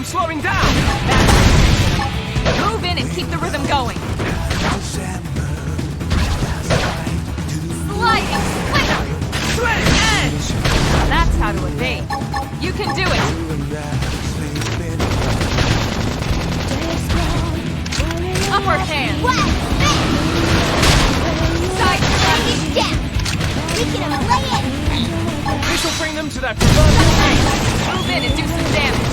I'm slowing down! Move in and keep the rhythm going. Sliding slinger! Swing! Edge! That's how to evade. You can do it. Upward hand. Side He's down! We can lay it! This will bring them to their proverbial knees! Move in and do some damage.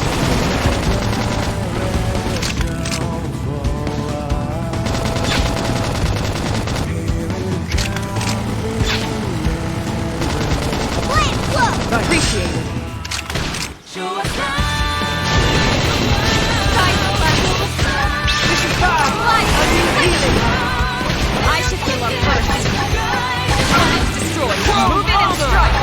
Plant flow! Appreciated. This is bad! I should heal up first. Target's destroyed. Move in and strike.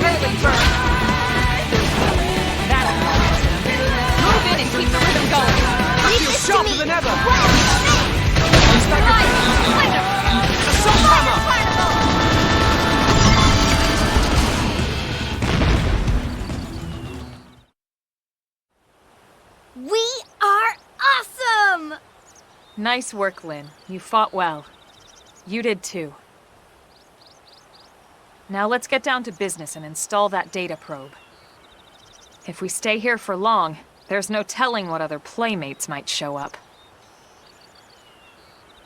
Barely burn. That's move in and keep the rhythm going. I feel sharper than ever! Slide, slinger. Assault hammer! We are awesome! Nice work, Lynn. You fought well. You did too. Now let's get down to business and install that data probe. If we stay here for long, there's no telling what other playmates might show up.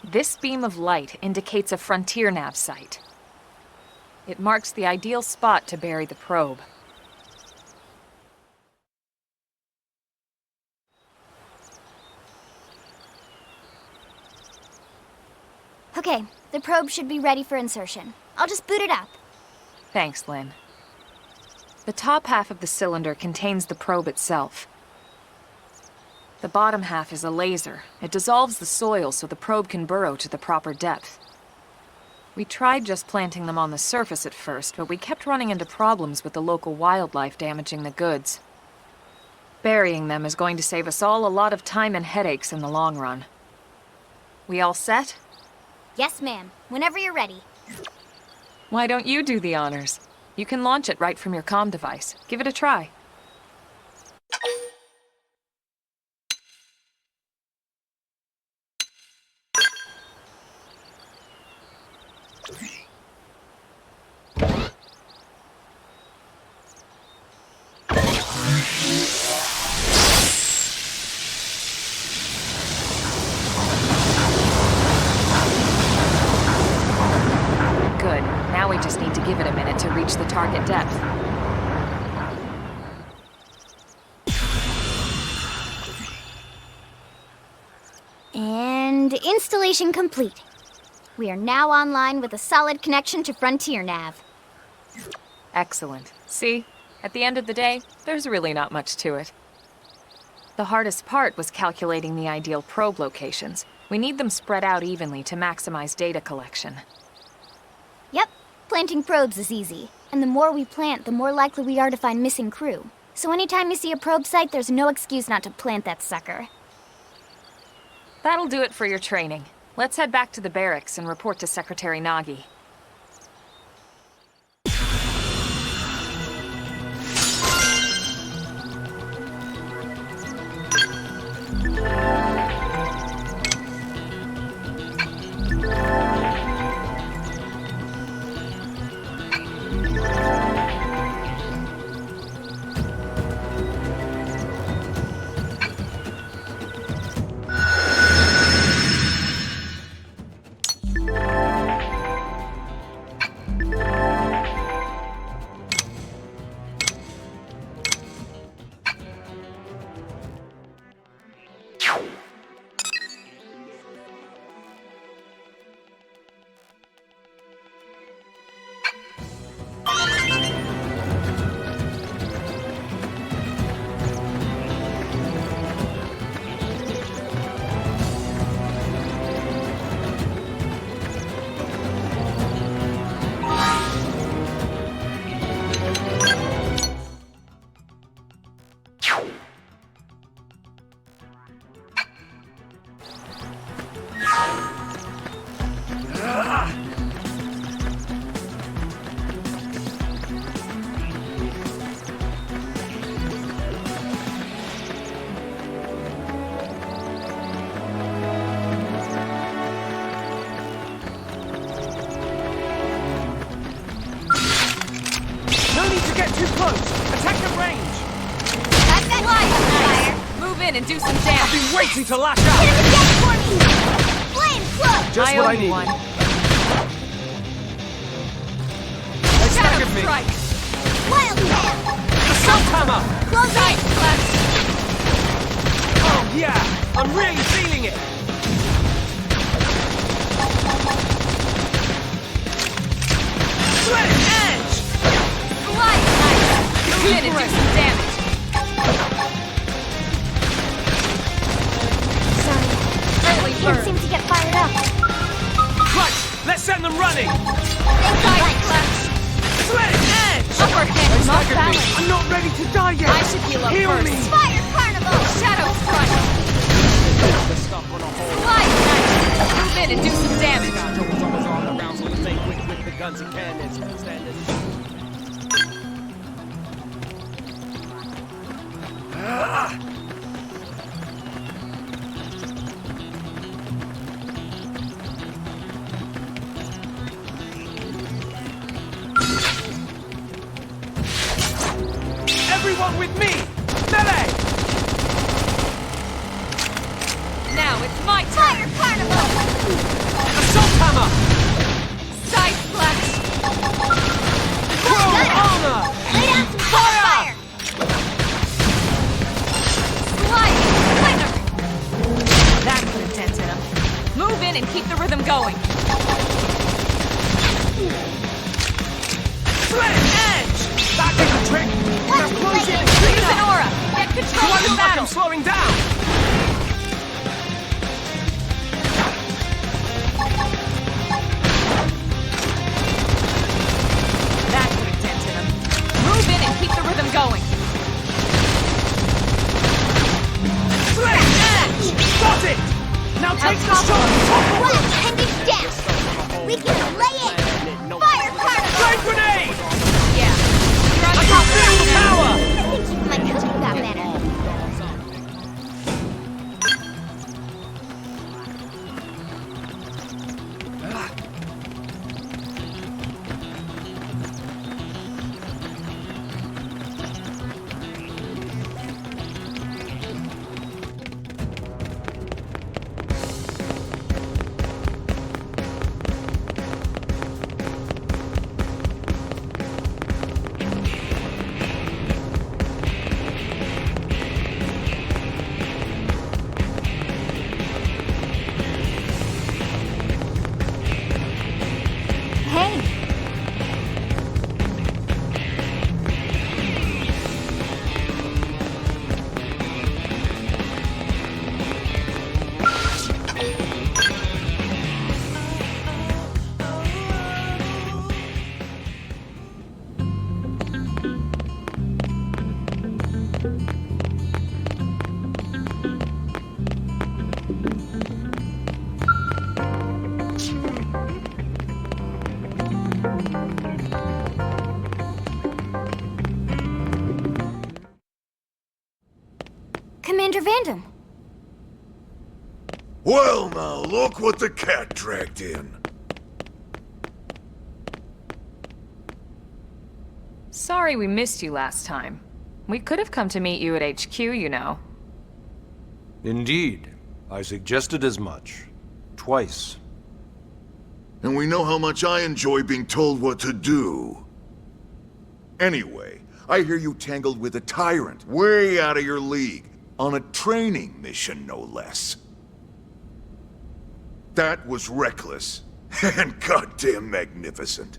This beam of light indicates a frontier nav site. It marks the ideal spot to bury the probe. Okay, the probe should be ready for insertion. I'll just boot it up. Thanks, Lynn. The top half of the cylinder contains the probe itself. The bottom half is a laser. It dissolves the soil so the probe can burrow to the proper depth. We tried just planting them on the surface at first, but we kept running into problems with the local wildlife damaging the goods. Burying them is going to save us all a lot of time and headaches in the long run. We all set? Yes, ma'am. Whenever you're ready. Why don't you do the honors? You can launch it right from your comm device. Give it a try. Good. Now we just need to give it a minute to reach the target depth. And installation complete. We are now online with a solid connection to Frontier Nav. Excellent. See? At the end of the day, there's really not much to it. The hardest part was calculating the ideal probe locations. We need them spread out evenly to maximize data collection. Yep, planting probes is easy. And the more we plant, the more likely we are to find missing crew. So anytime you see a probe site, there's no excuse not to plant that sucker. That'll do it for your training. Let's head back to the barracks and report to Secretary Nagi. get too close! Attack the range! I've got fire! Move in and do some I've damage. been waiting to lash out! Hit him again for me! Flame cloak! Just I what owe I you needed. one. They Shadow staggered me! strike. Wild hand! Assault hammer! Close in! Flash. Oh yeah! I'm really feeling it! Sweat edge! Light knife. Move in and do some damage. Sorry, Early can't bird. seem to get fired up. Right, let's send them running! Thank you, Side Light. flash. Sweat edge! Upper hand. Not Staggered me! balance. I'm not ready to die yet! I should heal up Heal first. me! Fire Carnival! Shadow strike. Light knife. Move in and do some damage. Everyone with me! Melee! Now it's my turn. Fire Carnival! Assault hammer! Side flash. Chrome armor! Lay down some fire! Sliding slinger. That put a dent in him. Move in and keep the rhythm going. Sweat edge! That did the trick! Now close in! Use an aura. Get Do control I of the look like battle. I'm slowing down? That put a dent in him. Move in and keep the rhythm going. Sweat edge! Got it! Now take the shot! Well, hanging down! We can lay it! Fire Carnival! Flame grenade! Yeah. You're on I top can of feel the that. power! I think even my cooking got better. Hey, Commander Vandam. Well, now, look what the cat dragged in. Sorry we missed you last time. We could have come to meet you at HQ, you know. Indeed. I suggested as much. Twice. And we know how much I enjoy being told what to do. Anyway, I hear you tangled with a tyrant, way out of your league, on a training mission, no less. That was reckless, and goddamn magnificent.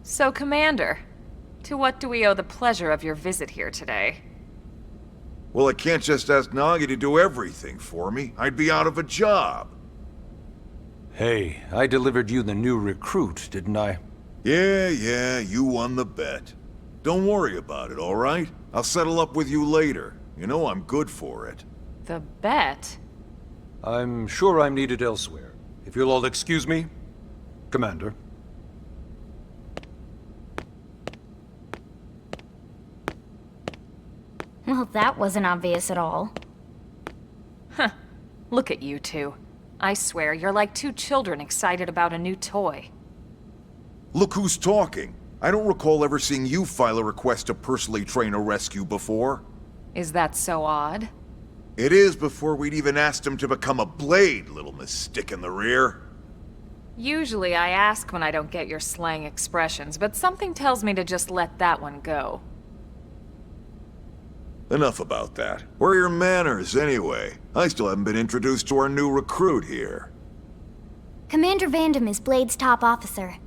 So, Commander, to what do we owe the pleasure of your visit here today? Well, I can't just ask Nagi to do everything for me. I'd be out of a job. Hey, I delivered you the new recruit, didn't I? Yeah, you won the bet. Don't worry about it, all right? I'll settle up with you later. You know I'm good for it. The bet? I'm sure I'm needed elsewhere. If you'll all excuse me, Commander. Well, that wasn't obvious at all. Huh. Look at you two. I swear, you're like two children excited about a new toy. Look who's talking. I don't recall ever seeing you file a request to personally train a rescue before. Is that so odd? It is before we'd even asked him to become a blade, little Miss Stick in the Rear. Usually I ask when I don't get your slang expressions, but something tells me to just let that one go. Enough about that. Where are your manners, anyway? I still haven't been introduced to our new recruit here. Commander Vandam is Blade's top officer.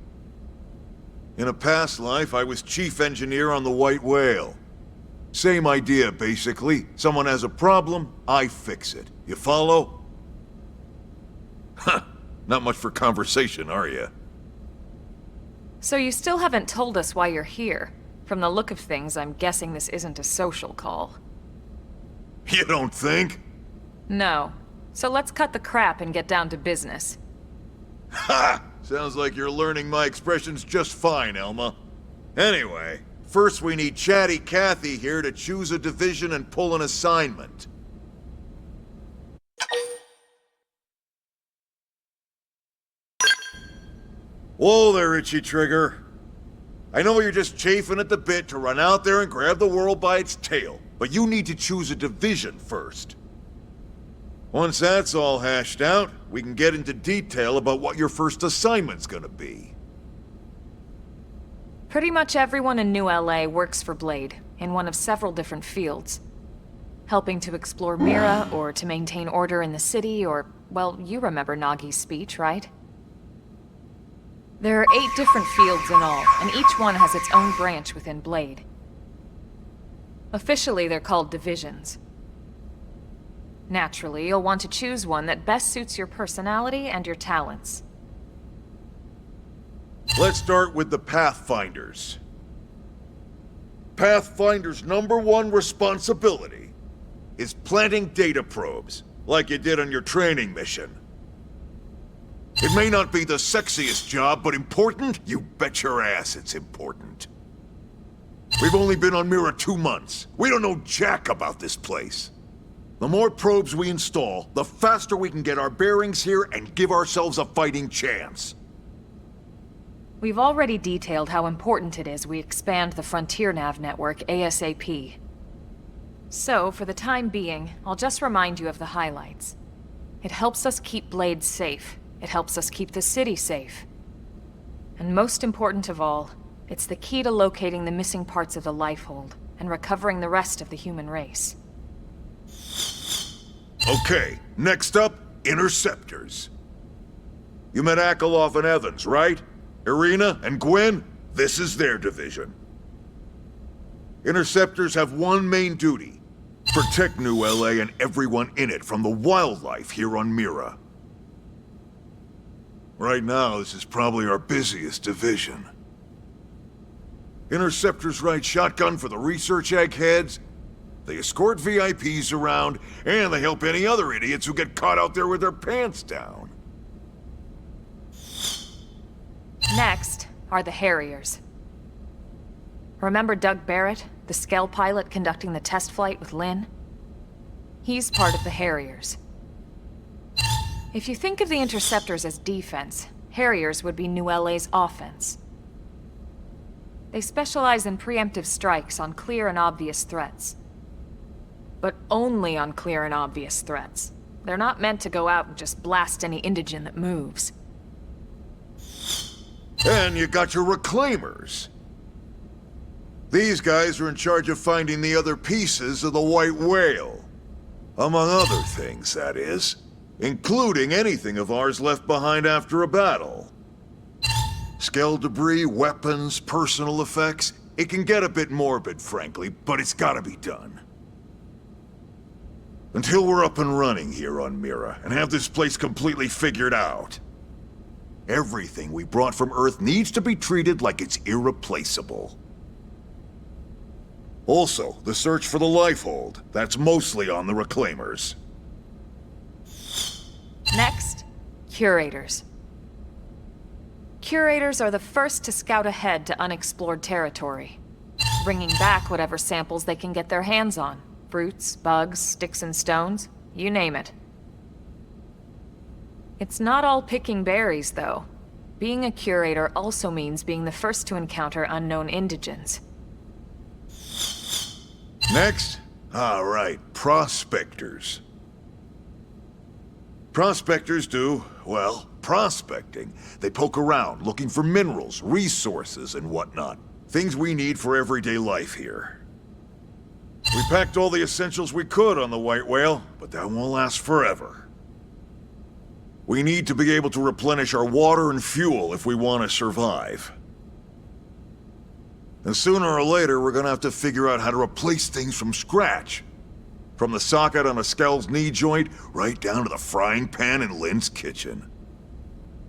In a past life, I was chief engineer on the White Whale. Same idea, basically. Someone has a problem, I fix it. You follow? Huh. Not much for conversation, are you? So you still haven't told us why you're here. From the look of things, I'm guessing this isn't a social call. You don't think? No. So let's cut the crap and get down to business. Ha! Sounds like you're learning my expressions just fine, Elma. Anyway, first we need Chatty Cathy here to choose a division and pull an assignment. Whoa there, Itchy Trigger. I know you're just chafing at the bit to run out there and grab the world by its tail, but you need to choose a division first. Once that's all hashed out, we can get into detail about what your first assignment's gonna be. Pretty much everyone in New LA works for Blade, in one of several different fields. Helping to explore Mira, or to maintain order in the city, or, well, you remember Nagi's speech, right? There are 8 different fields in all, and each one has its own branch within Blade. Officially, they're called divisions. Naturally, you'll want to choose one that best suits your personality and your talents. Let's start with the Pathfinders. Pathfinder's #1 responsibility is planting data probes, like you did on your training mission. It may not be the sexiest job, but important? You bet your ass it's important. We've only been on Mira 2 months. We don't know jack about this place. The more probes we install, the faster we can get our bearings here and give ourselves a fighting chance. We've already detailed how important it is we expand the Frontier Nav network ASAP. So, for the time being, I'll just remind you of the highlights. It helps us keep Blade safe. It helps us keep the city safe. And most important of all, it's the key to locating the missing parts of the Lifehold and recovering the rest of the human race. Okay, next up, Interceptors. You met Akalov and Evans, right? Irina and Gwen? This is their division. Interceptors have one main duty: protect New LA and everyone in it from the wildlife here on Mira. Right now, this is probably our busiest division. Interceptors ride shotgun for the research eggheads, they escort VIPs around, and they help any other idiots who get caught out there with their pants down. Next are the Harriers. Remember Doug Barrett, the Skell pilot conducting the test flight with Lynn? He's part of the Harriers. If you think of the Interceptors as defense, Harriers would be New LA's offense. They specialize in preemptive strikes on clear and obvious threats. But only on clear and obvious threats. They're not meant to go out and just blast any indigene that moves. And you got your Reclaimers. These guys are in charge of finding the other pieces of the White Whale. Among other things, that is. Including anything of ours left behind after a battle. Skell debris, weapons, personal effects. It can get a bit morbid, frankly, but it's gotta be done. Until we're up and running here on Mira, and have this place completely figured out, everything we brought from Earth needs to be treated like it's irreplaceable. Also, the search for the Lifehold. That's mostly on the Reclaimers. Curators. Curators are the first to scout ahead to unexplored territory, bringing back whatever samples they can get their hands on. Fruits, bugs, sticks and stones, you name it. It's not all picking berries, though. Being a curator also means being the first to encounter unknown indigents. Next? All right, prospectors. Prospectors do, well, prospecting. They poke around, looking for minerals, resources, and whatnot. Things we need for everyday life here. We packed all the essentials we could on the White Whale, but that won't last forever. We need to be able to replenish our water and fuel if we want to survive. And sooner or later, we're gonna have to figure out how to replace things from scratch. From the socket on a Skell's knee joint, right down to the frying pan in Lynn's kitchen.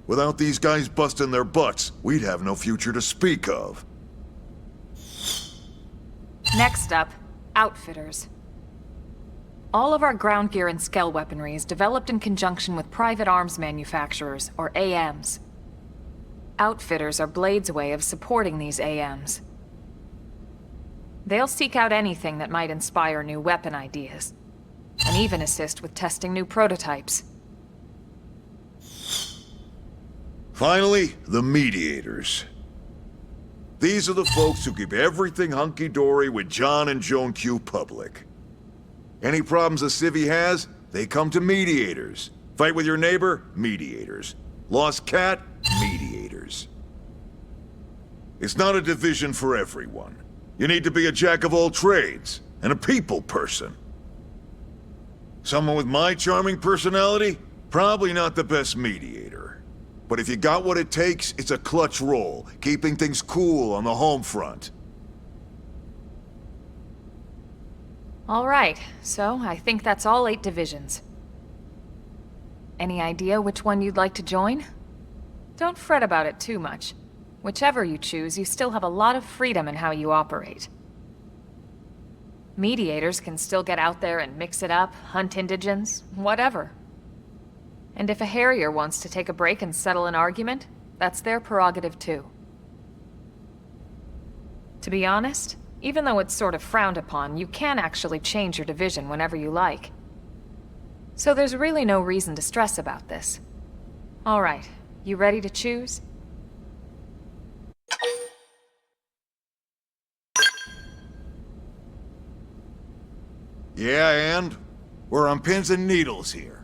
Without these guys busting their butts, we'd have no future to speak of. Next up, outfitters. All of our ground gear and Skell weaponry is developed in conjunction with private arms manufacturers, or AMs. Outfitters are Blade's way of supporting these AMs. They'll seek out anything that might inspire new weapon ideas, and even assist with testing new prototypes. Finally, the mediators. These are the folks who keep everything hunky-dory with John and Joan Q public. Any problems a civvy has, they come to mediators. Fight with your neighbor? Mediators. Lost cat? Mediators. It's not a division for everyone. You need to be a jack of all trades, and a people person. Someone with my charming personality? Probably not the best mediator. But if you got what it takes, it's a clutch role, keeping things cool on the home front. All right, so I think that's all 8 divisions. Any idea which one you'd like to join? Don't fret about it too much. Whichever you choose, you still have a lot of freedom in how you operate. Mediators can still get out there and mix it up, hunt indigents, whatever. And if a Harrier wants to take a break and settle an argument, that's their prerogative too. To be honest, even though it's sort of frowned upon, you can actually change your division whenever you like. So there's really no reason to stress about this. All right, you ready to choose? Yeah, and? We're on pins and needles here.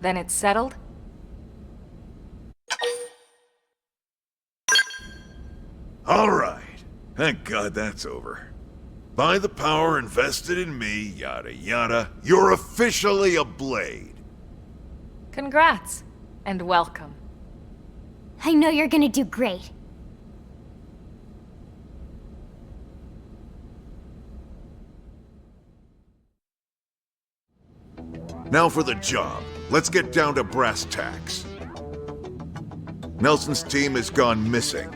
Then it's settled? All right. Thank God that's over. By the power invested in me, yada yada, you're officially a Blade. Congrats, and welcome. I know you're gonna do great. Now for the job. Let's get down to brass tacks. Nelson's team has gone missing.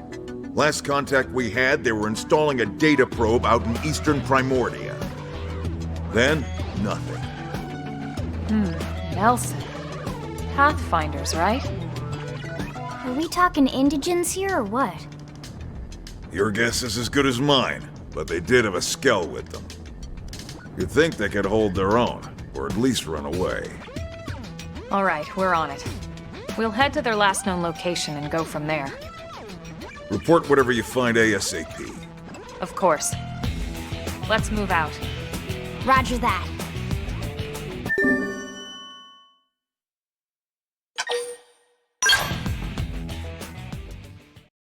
Last contact we had, they were installing a data probe out in eastern Primordia. Then, nothing. Nelson. Pathfinders, right? Are we talking indigents here or what? Your guess is as good as mine, but they did have a Skell with them. You'd think they could hold their own, or at least run away. All right, we're on it. We'll head to their last known location and go from there. Report whatever you find ASAP. Of course. Let's move out. Roger that.